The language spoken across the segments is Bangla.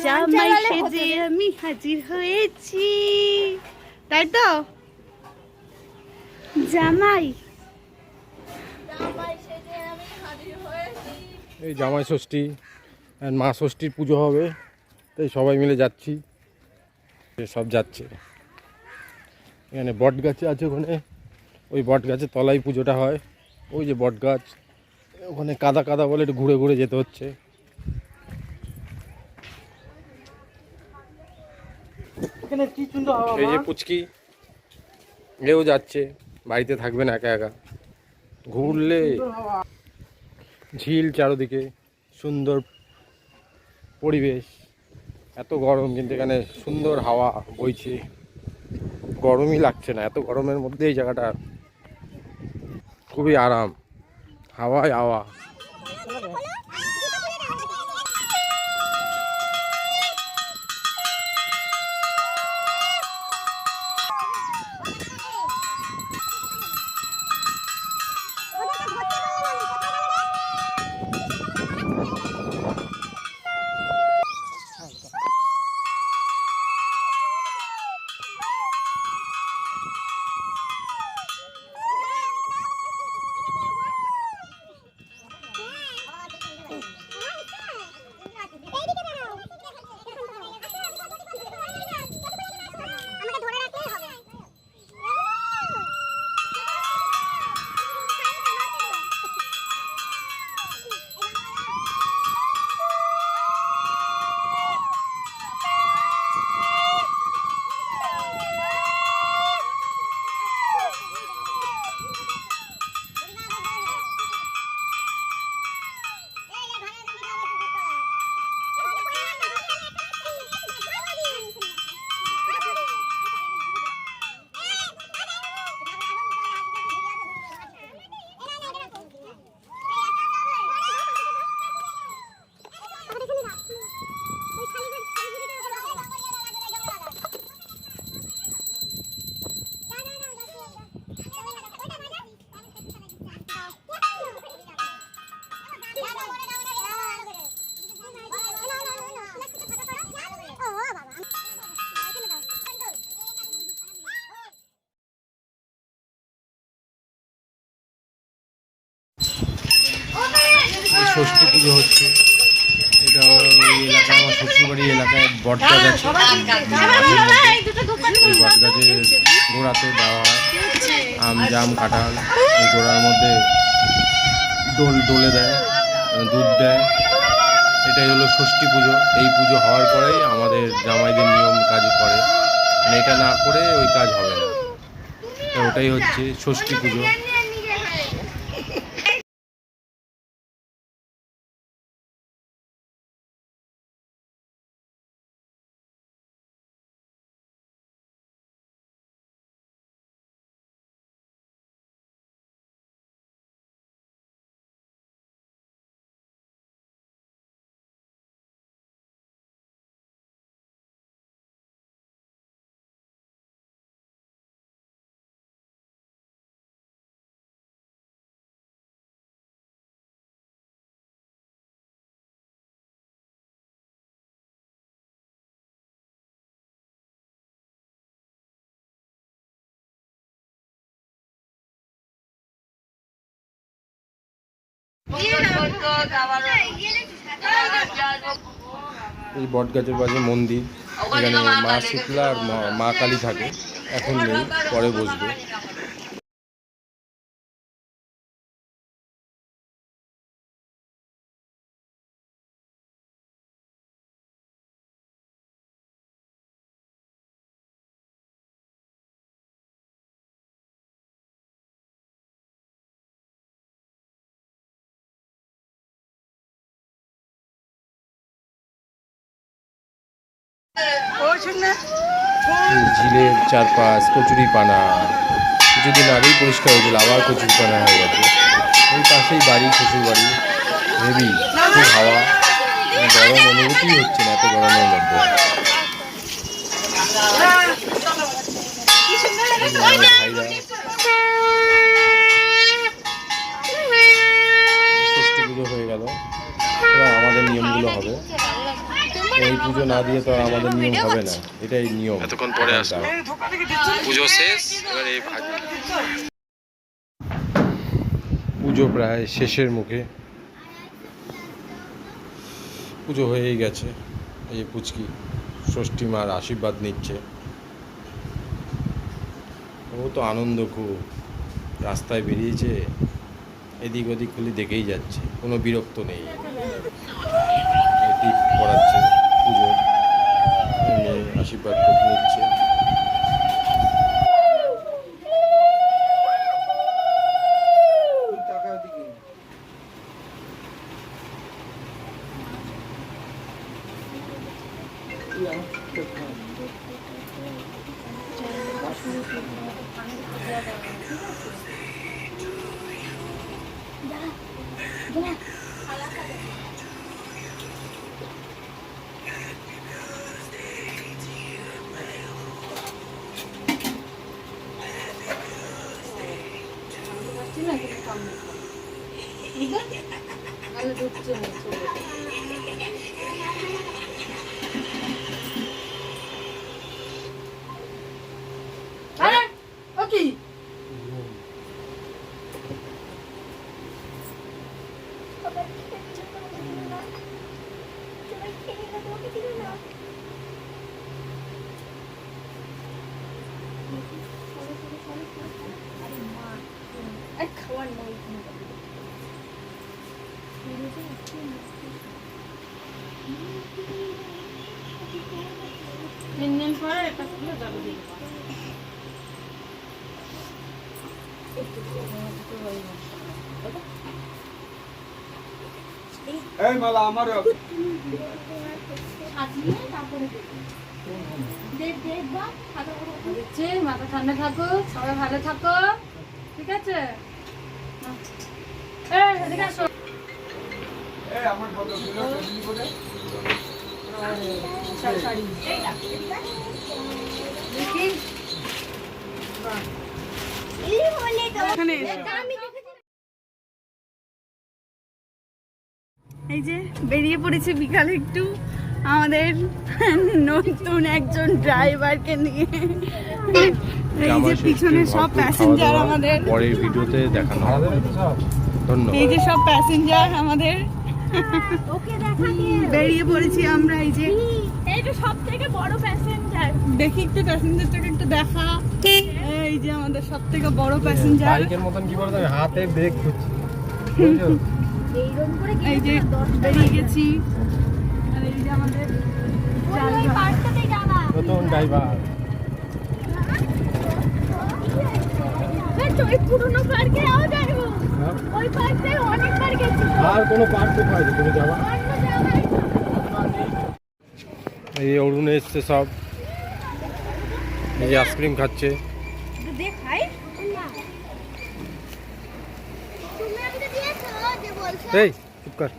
জামাই সেজে আমি হাজির হয়েছি, তাই তো? জামাই এই জামাই ষষ্ঠী আর মা ষষ্ঠীর পুজো হবে, তাই সবাই মিলে যাচ্ছি। সব যাচ্ছে। এখানে বট গাছ আছে, ওখানে ওই বট গাছের তলায় পুজোটা হয়। ওই যে বট গাছ, ওখানে কাদা কাদা বলে একটু ঘুরে ঘুরে যেতে হচ্ছে। এই যে পুচকি, এও যাচ্ছে, বাড়িতে থাকবে না একা একা, ঘুরলে। ঝিল চারদিকে, সুন্দর পরিবেশ। এত গরম কিন্তু এখানে সুন্দর হাওয়া বইছে, গরমই লাগছে না। এত গরমের মধ্যে এই জায়গাটা খুবই আরাম, হাওয়ায় হাওয়া। ষষ্ঠী পুজো হচ্ছে। এটা হলো ওই এলাকায়, আমার শ্বশুরবাড়ি এলাকায় বটগাছ আছে। এই বটগাছের গোড়াতে দেওয়া হয় আম, জাম, কাঁঠাল। এই গোড়ার মধ্যে ডোলে দেয়, দুধ দেয়। এটাই হলো ষষ্ঠী পুজো। এই পুজো হওয়ার পরেই আমাদের জামাইদের নিয়ম কাজ করে, মানে এটা না করে ওই কাজ হবে না। তো ওটাই হচ্ছে ষষ্ঠী পুজো। এই বট গাছের পাশে মন্দির, এখানে মা শীতলা আর মা কালী থাকে। এখন নেই, পরে বসবে। ঝিলের চারপাশ কচুরি পানা, কিছুদিন আগেই পরিষ্কার হয়েছিল, আবার কচুরি পানা হয়ে গেছে। ওই পাশেই বাড়ি, শ্বশুর বাড়ি। হেভি, খুব হাওয়া, গরম অনুভূতি হচ্ছে না এত গরমের মধ্যে। ভাইরা ষষ্ঠী পুজো হয়ে গেছে। গেল, এবার আমাদের নিয়মগুলো হবে। এই পুজো না দিয়ে তো আর আমাদের নিয়ম হবে না, এটাই নিয়ম। এতক্ষণ পরে আসলো, পুজো শেষ, এবার এই ভাজি। পুজো প্রায় শেষের মুখে, পুজো হয়েই গেছে। এই পুচকি ষষ্ঠী মার আশীর্বাদ নিচ্ছে। ও তো আনন্দ খুব, রাস্তায় বেরিয়েছে, এদিক ওদিক খালি দেখেই যাচ্ছে, কোনো বিরক্ত নেই। টিপ পড়াচ্ছে পুজো, আশীর্বাদ নিচ্ছে। এই মালা আমার মাথা ঠান্ডা থাকো, সবাই ভালো থাকো, ঠিক আছে? আমার এই যে বেরিয়ে পড়েছে বিকালে একটু আমাদের নতুন একজন ড্রাইভারকে নিয়ে। এই যে পিছনে সব প্যাসেঞ্জার আমাদের, পরের ভিডিওতে দেখানো হবে। ধন্যবাদ। এই যে সব প্যাসেঞ্জার আমাদের, বেরিয়ে পড়েছি আমরা। এই যে এইটা সবথেকে বড় প্যাসেঞ্জার, দেখি একটু প্যাসেঞ্জারটাকে একটু দেখা। এই যে আমাদের সব থেকে বড় প্যাসেঞ্জার, বাইকের মতন কি বলতো, হাতে ব্রেক করছি। এইরকম করে এই যে বেরিয়ে গেছি। আর এই যে আমাদের ওই পার্কটাতে যাবা, নতুন ড্রাইভার। ওই পুরনো পার্কে আও যাবো, ওই পার্কে অনেকবার গেছি। আর কোনো পার্ক কোথায় তুমি যাবা? এই অরুণ এসছে সব, এই যে আইসক্রিম খাচ্ছে। দেখাই না, তুমি আমাকে দিয়েছো যে বলছো। এই চুপ কর,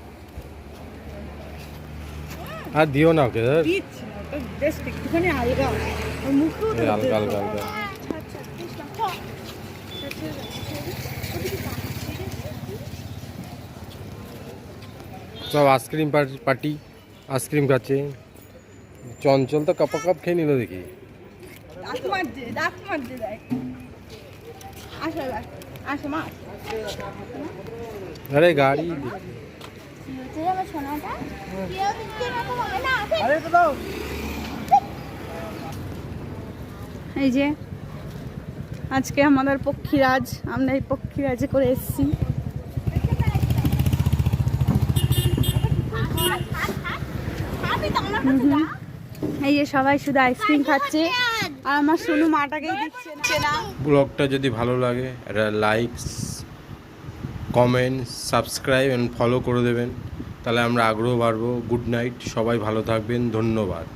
আর দিও না ওকে। দিচ্ছি না, ওটা জাস্ট একটুখানি আলগা, ওর মুখেও তো হালকা হালকা হালকা। সব আইসক্রিম পার্টি, আইসক্রিম খাচ্ছে। চঞ্চল তো কাপা কাপ খেয়ে নিল দেখি। দাঁত মারছে দেখ। আসো মা। আরে গাড়ি আমার সোনাটা কেউ দিচ্ছে না, তো হবে না। আরে তো দাও। এই যে আজকে আমাদের পক্ষীরাজ, আমরা এই পক্ষীরাজে করে এসেছি। এই যে সবাই শুধু আইসক্রিম খাচ্ছে, আর আমার সোনু মাটাকেই দিচ্ছে না। ব্লগটা যদি ভালো লাগে like, comment, subscribe and follow করে দেবেন, তাহলে আমরা আগ্রহ বাড়বো। গুড নাইট, সবাই ভালো থাকবেন, ধন্যবাদ।